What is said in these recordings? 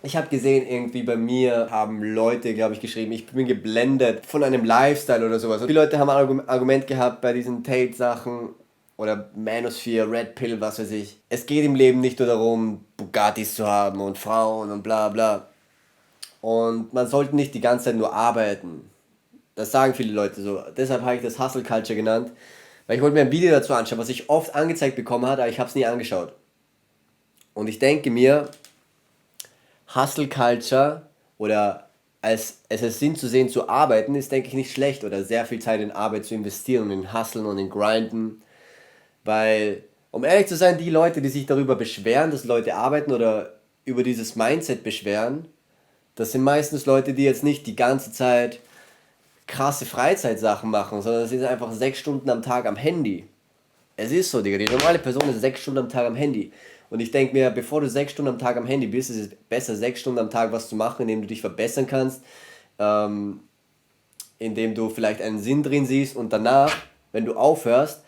Ich habe gesehen, irgendwie bei mir haben Leute, glaube ich, geschrieben, ich bin geblendet von einem Lifestyle oder sowas. Und die Leute haben ein Argument gehabt bei diesen Tate-Sachen oder Manosphere, Red Pill, was weiß ich. Es geht im Leben nicht nur darum, Bugattis zu haben und Frauen und bla bla. Und man sollte nicht die ganze Zeit nur arbeiten. Das sagen viele Leute so. Deshalb habe ich das Hustle Culture genannt. Weil ich wollte mir ein Video dazu anschauen, was ich oft angezeigt bekommen habe, aber ich habe es nie angeschaut. Und ich denke mir, Hustle Culture oder als es ist Sinn zu sehen zu arbeiten, ist, denke ich, nicht schlecht oder sehr viel Zeit in Arbeit zu investieren und in Hustlen und in Grinden. Weil, um ehrlich zu sein, die Leute, die sich darüber beschweren, dass Leute arbeiten oder über dieses Mindset beschweren, das sind meistens Leute, die jetzt nicht die ganze Zeit krasse Freizeitsachen machen, sondern sie sind einfach 6 Stunden am Tag am Handy. Es ist so, Digga, die normale Person ist 6 Stunden am Tag am Handy. Und ich denke mir, bevor du 6 Stunden am Tag am Handy bist, ist es besser, 6 Stunden am Tag was zu machen, indem du dich verbessern kannst, indem du vielleicht einen Sinn drin siehst und danach, wenn du aufhörst,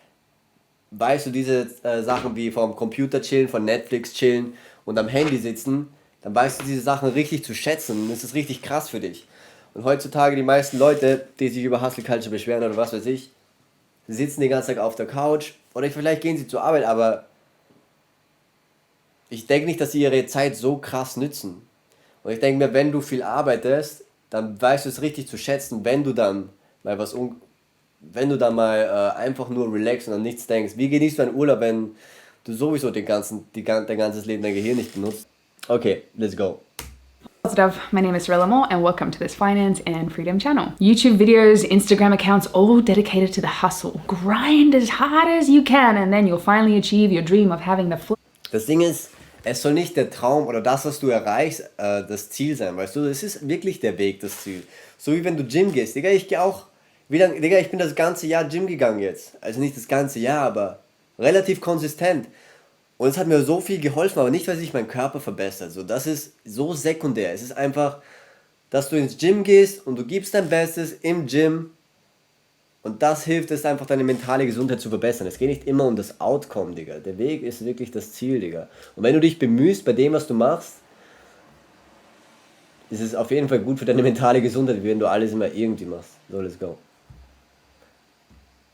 weißt du diese Sachen wie vom Computer chillen, von Netflix chillen und am Handy sitzen, dann weißt du diese Sachen richtig zu schätzen und es ist richtig krass für dich. Und heutzutage die meisten Leute, die sich über Hustle Culture beschweren oder was weiß ich, sitzen den ganzen Tag auf der Couch oder vielleicht gehen sie zur Arbeit, aber ich denke nicht, dass sie ihre Zeit so krass nützen. Und ich denke mir, wenn du viel arbeitest, dann weißt du es richtig zu schätzen, wenn du dann mal einfach nur relaxst und an nichts denkst. Wie genießt du einen Urlaub, wenn du sowieso dein ganzes Leben dein Gehirn nicht benutzt? Okay, let's go. Positive. My name is Rella Moore and welcome to this Finance and Freedom channel. YouTube videos, Instagram accounts, all dedicated to the hustle. Grind as hard as you can and then you'll finally achieve your dream of having the Das Ding ist, es soll nicht der Traum oder das, was du erreichst, das Ziel sein, weißt du? Es ist wirklich der Weg, das Ziel. So wie wenn du Gym gehst. Digga, ich gehe auch, Digga, ich bin das ganze Jahr Gym gegangen jetzt. Also nicht das ganze Jahr, aber relativ konsistent. Und es hat mir so viel geholfen, aber nicht, weil sich mein Körper verbessert. So, das ist so sekundär. Es ist einfach, dass du ins Gym gehst und du gibst dein Bestes im Gym. Und das hilft es einfach, deine mentale Gesundheit zu verbessern. Es geht nicht immer um das Outcome, Digga. Der Weg ist wirklich das Ziel, Digga. Und wenn du dich bemühst bei dem, was du machst, ist es auf jeden Fall gut für deine mentale Gesundheit, wie wenn du alles immer irgendwie machst. So, let's go.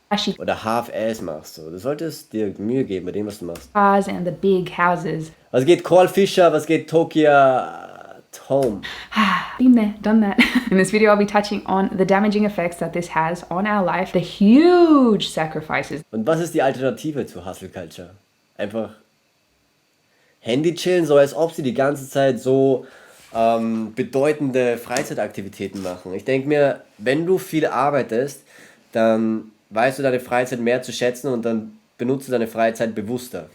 flashy Oder Half-Ass machst. So. Du solltest dir Mühe geben bei dem, was du machst. cars and the big houses. Was geht Call Fisher? Was geht Tokia Home? Been there, done that. In this video, I'll be touching on the damaging effects that this has on our life, the huge sacrifices Und was ist die Alternative zu Hustle Culture? Einfach Handy chillen, so als ob sie die ganze Zeit so bedeutende Freizeitaktivitäten machen. Ich denke mir, wenn du viel arbeitest, dann weißt du deine Freizeit mehr zu schätzen und dann benutzt du deine Freizeit bewusster.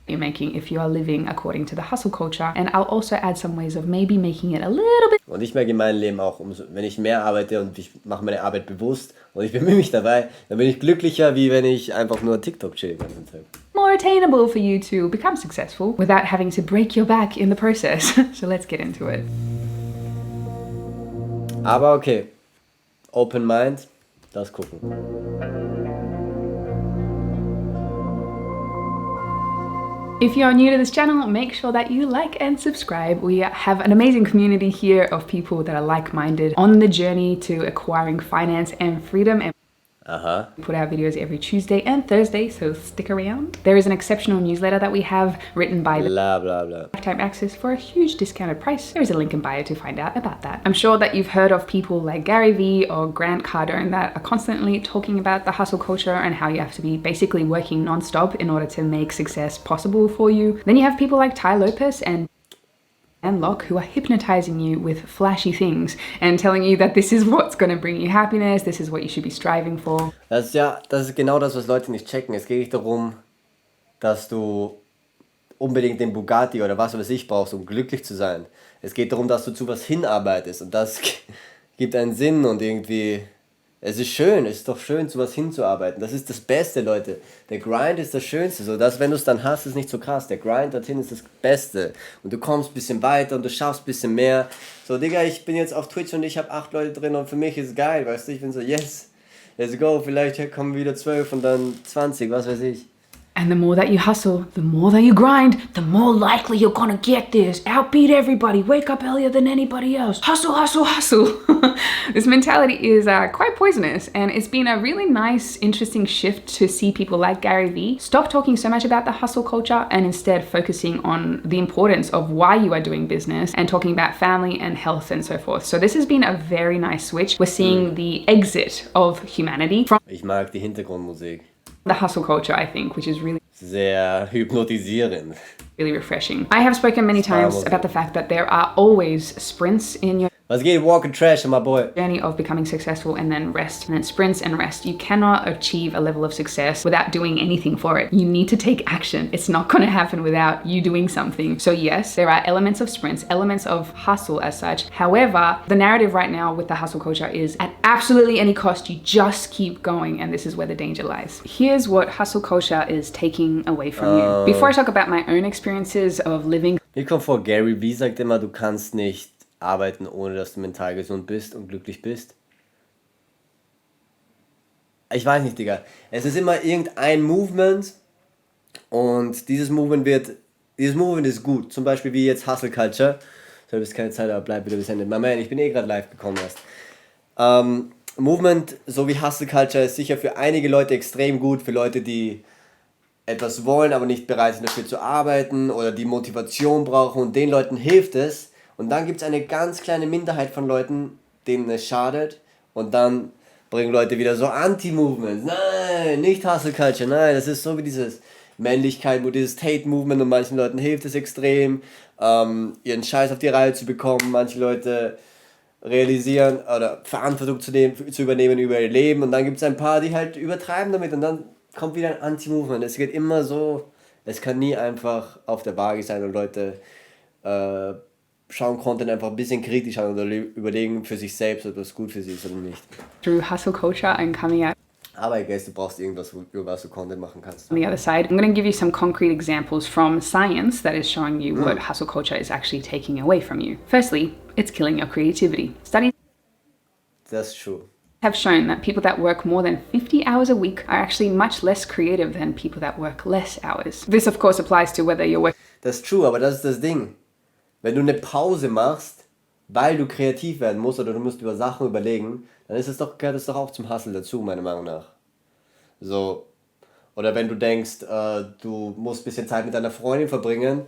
you're making if you are living according to the hustle culture. And I'll also add some ways of maybe making it a little bit Und ich merke in meinem Leben auch, wenn ich mehr arbeite und ich mache meine Arbeit bewusst und ich bemühe mich dabei, dann bin ich glücklicher, wie wenn ich einfach nur TikTok chill den ganzen Tag. more attainable for you to become successful without having to break your back in the process. So let's get into it. Aber okay, Open Mind, das gucken. If you are new to this channel, make sure that you like and subscribe. We have an amazing community here of people that are like-minded on the journey to acquiring finance and freedom. And Aha. we put out videos every Tuesday and Thursday, so stick around. There is an exceptional newsletter that we have written by the Bla bla bla. lifetime access for a huge discounted price. There is a link in bio to find out about that. I'm sure that you've heard of people like Gary Vee or Grant Cardone that are constantly talking about the hustle culture and how you have to be basically working non-stop in order to make success possible for you. Then you have people like Ty Lopez and Locke who are hypnotizing you with flashy things and telling you that this is what's going to bring you happiness, this is what you should be striving for. Das ist genau das, was Leute nicht checken. Es geht nicht darum, dass du unbedingt den Bugatti oder was weiß ich brauchst, um glücklich zu sein. Es geht darum, dass du zu was hinarbeitest und das gibt einen Sinn und irgendwie, es ist doch schön, zu was hinzuarbeiten. Das ist das Beste, Leute. Der Grind ist das Schönste. So, dass, wenn du es dann hast, ist nicht so krass. Der Grind dorthin ist das Beste. Und du kommst ein bisschen weiter und du schaffst ein bisschen mehr. So, Digga, ich bin jetzt auf Twitch und ich habe 8 Leute drin und für mich ist es geil, weißt du? Ich bin so, yes, let's go. Vielleicht kommen wieder 12 und dann 20, was weiß ich. And the more that you hustle, the more that you grind, the more likely you're gonna get this. Outbeat everybody, wake up earlier than anybody else. Hustle, hustle, hustle. This mentality is quite poisonous, and it's been a really nice, interesting shift to see people like Gary Vee stop talking so much about the hustle culture and instead focusing on the importance of why you are doing business and talking about family and health and so forth. So this has been a very nice switch. We're seeing the exit of humanity from Ich mag die Hintergrundmusik. the hustle culture, I think, which is really Sehr hypnotisierend. really refreshing. I have spoken many times about the fact that there are always sprints in your Was geht? Walk and Trash, my boy. journey of becoming successful, and then rest, and then sprints and rest. You cannot achieve a level of success without doing anything for it. You need to take action. It's not going to happen without you doing something. So yes, there are elements of sprints, elements of hustle as such. However, the narrative right now with the hustle culture is at absolutely any cost, you just keep going, and this is where the danger lies. Here's what hustle culture is taking away from you. Before I talk about my own experiences of living Mir kommt vor, Gary Vee sagt immer, du kannst nicht arbeiten, ohne dass du mental gesund bist und glücklich bist. Ich weiß nicht, Digga. Es ist immer irgendein Movement und dieses Movement ist gut. Zum Beispiel wie jetzt Hustle Culture. So, du bist keine Zeit, aber bleib wieder bis Ende. My man, ich bin gerade live gekommen erst. Movement, so wie Hustle Culture, ist sicher für einige Leute extrem gut. Für Leute, die etwas wollen, aber nicht bereit sind dafür zu arbeiten oder die Motivation brauchen, und den Leuten hilft es. Und dann gibt es eine ganz kleine Minderheit von Leuten, denen es schadet, und dann bringen Leute wieder so Anti-Movements. Nein, nicht Hustle Culture, nein, das ist so wie dieses Männlichkeit, wo dieses Tate-Movement, und manchen Leuten hilft es extrem, ihren Scheiß auf die Reihe zu bekommen. Manche Leute realisieren oder Verantwortung zu übernehmen über ihr Leben, und dann gibt es ein paar, die halt übertreiben damit, und dann kommt wieder ein Anti-Movement. Es geht immer so, es kann nie einfach auf der Waage sein, und Leute schauen Content einfach ein bisschen kritisch an oder überlegen für sich selbst, ob das gut für sie ist oder nicht. through hustle culture and coming out Aber ich guess, du brauchst irgendwas, über was du Content machen kannst. on the other side. I'm going to give you some concrete examples from science that is showing you what hustle culture is actually taking away from you. Firstly, it's killing your creativity. Studies That's true. have shown that people that work more than 50 hours a week are actually much less creative than people that work less hours. This, of course, applies to whether you're working Das ist true, aber das ist das Ding. Wenn du eine Pause machst, weil du kreativ werden musst oder du musst über Sachen überlegen, dann gehört es doch auch zum Hustle dazu, meiner Meinung nach. So. Oder wenn du denkst, du musst ein bisschen Zeit mit deiner Freundin verbringen,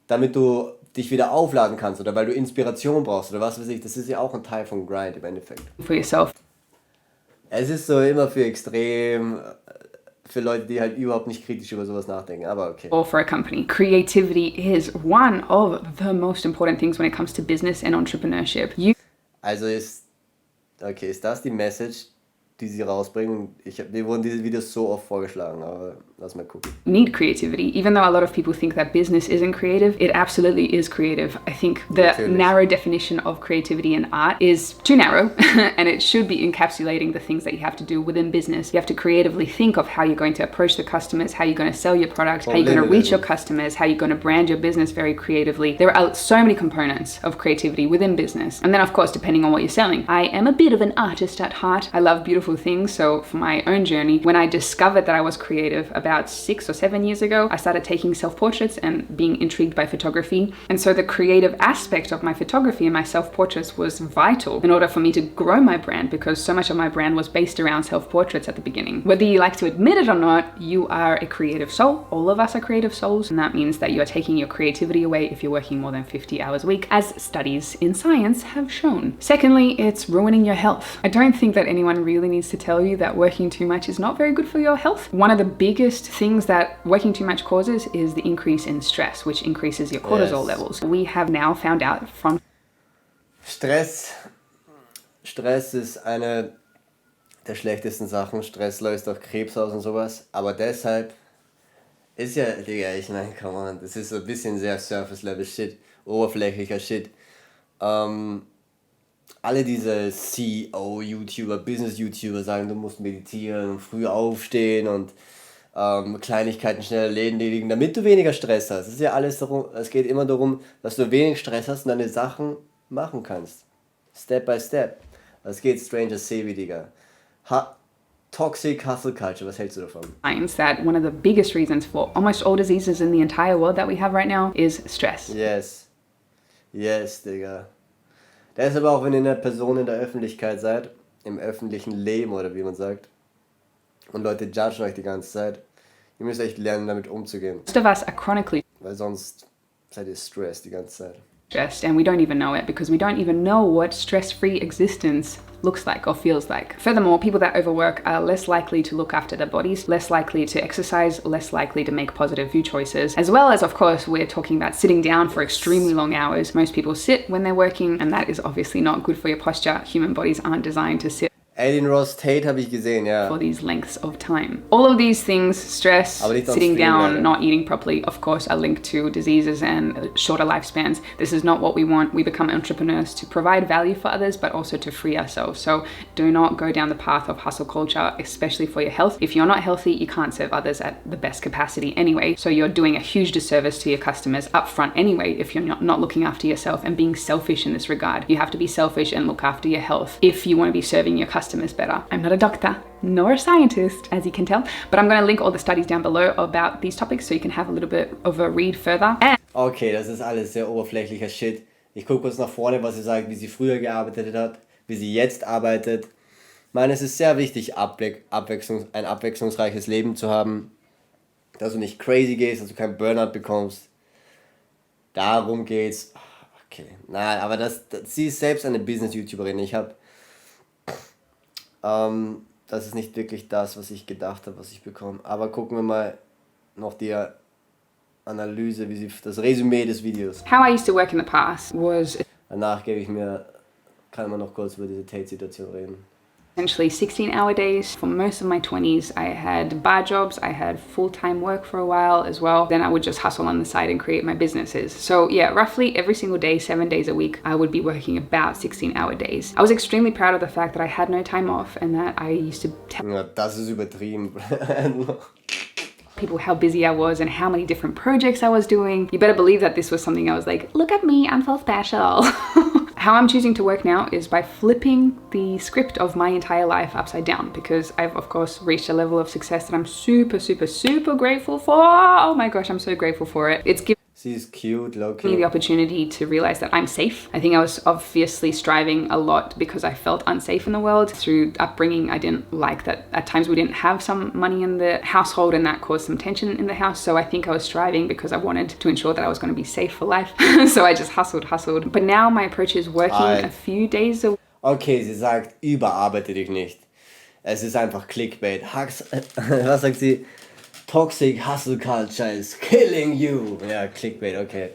damit du dich wieder aufladen kannst, oder weil du Inspiration brauchst oder was weiß ich, das ist ja auch ein Teil von Grind im Endeffekt. for yourself. Es ist so immer für Leute, die halt überhaupt nicht kritisch über sowas nachdenken, aber okay. Or for a company. Creativity is one of the most important things when it comes to business and entrepreneurship. You Also ist das die Message, die sie rausbringen? Mir wurden diese Videos so oft vorgeschlagen, aber lass mal gucken. need creativity. Even though a lot of people think that business isn't creative, it absolutely is creative. I think the Natürlich. narrow definition of creativity in art is too narrow, and it should be encapsulating the things that you have to do within business. You have to creatively think of how you're going to approach the customers, how you're going to sell your products, how you're going to reach your customers, how you're going to brand your business very creatively. There are so many components of creativity within business. And then, of course, depending on what you're selling. I am a bit of an artist at heart. I love beautiful things. So for my own journey, when I discovered that I was creative about 6 or 7 years ago, I started taking self-portraits and being intrigued by photography. And so the creative aspect of my photography and my self-portraits was vital in order for me to grow my brand, because so much of my brand was based around self-portraits at the beginning. Whether you like to admit it or not, you are a creative soul. All of us are creative souls, and that means that you are taking your creativity away if you're working more than 50 hours a week, as studies in science have shown. Secondly, it's ruining your health. I don't think that anyone really needs to tell you that working too much is not very good for your health. One of the biggest things that working too much causes is the increase in stress, which increases your cortisol levels. We have now found out from Stress ist eine der schlechtesten Sachen. Stress löst auch Krebs aus und sowas. Aber deshalb ist ja, Digga, ich meine, come on, das ist so ein bisschen sehr Surface-Level-Shit, oberflächlicher Shit. Alle diese CEO-YouTuber, Business-YouTuber sagen, du musst meditieren und früh aufstehen und Kleinigkeiten schnell erledigen, damit du weniger Stress hast. Es ist ja alles darum, es geht immer darum, dass du wenig Stress hast und deine Sachen machen kannst. Step by step. Es geht Stranger Sevi, Digga. Toxic Hustle Culture, was hältst du davon? Finds that one of the biggest reasons for almost all diseases in the entire world that we have right now is stress. Yes. Yes, Digga. Deshalb auch, wenn ihr eine Person in der Öffentlichkeit seid, im öffentlichen Leben oder wie man sagt, und Leute judgen euch die ganze Zeit, ihr müsst echt lernen, damit umzugehen. Most of us are chronically Weil sonst seid ihr stressed die ganze Zeit. stressed and we don't even know it because we don't even know what stress-free existence looks like or feels like. Furthermore, people that overwork are less likely to look after their bodies, less likely to exercise, less likely to make positive food choices, as well as, of course, we're talking about sitting down for extremely long hours. Most people sit when they're working, and that is obviously not good for your posture. Human bodies aren't designed to sit Den Ross Tate habe ich gesehen, ja. for these lengths of time. All of these things, stress, Aber nicht am sitting Stream, down, leider. not eating properly, of course, are linked to diseases and shorter lifespans. This is not what we want. We become entrepreneurs to provide value for others, but also to free ourselves. So do not go down the path of hustle culture, especially for your health. If you're not healthy, you can't serve others at the best capacity anyway. So you're doing a huge disservice to your customers up front anyway if you're not looking after yourself and being selfish in this regard. You have to be selfish and look after your health if you want to be serving your customers better. I'm not a doctor nor a scientist, as you can tell, but I'm going to link all the studies down below about these topics so you can have a little bit of a read further. And Okay, das ist alles sehr oberflächlicher Shit. Ich gucke kurz nach vorne, was sie sagt, wie sie früher gearbeitet hat, wie sie jetzt arbeitet. Ich meine, es ist sehr wichtig, ein abwechslungsreiches Leben zu haben. Dass du nicht crazy gehst, dass du keinen Burnout bekommst. Darum geht's. Okay, nein, aber sie ist selbst eine Business-YouTuberin. Das ist nicht wirklich das, was ich gedacht habe, was ich bekomme. Aber gucken wir mal noch die Analyse, das Resümee des Videos. how I used to work in the past was Danach kann man noch kurz über diese Tate-Situation reden. essentially 16-hour days. For most of my 20s, I had bar jobs, I had full-time work for a while as well. Then I would just hustle on the side and create my businesses. So yeah, roughly every single day, 7 days a week, I would be working about 16-hour days. I was extremely proud of the fact that I had no time off and that I used to tell Ja, das ist übertrieben. people how busy I was and how many different projects I was doing. You better believe that this was something I was like, look at me, I'm so special. How I'm choosing to work now is by flipping the script of my entire life upside down because I've of course reached a level of success that I'm super, super, super grateful for. Oh my gosh, I'm so grateful for it. It's given Sie ist cute, me the low-key. opportunity to realize that I'm safe. I think I was obviously striving a lot because I felt unsafe in the world. Through upbringing, I didn't like that at times we didn't have some money in the household and that caused some tension in the house. So I think I was striving because I wanted to ensure that I was going to be safe for life. So I just hustled. But now my approach is working a few days a week. Okay, sie sagt, überarbeite dich nicht. Es ist einfach Clickbait. Was sagt sie? Toxic Hustle Culture is killing you. Ja, Clickbait, okay.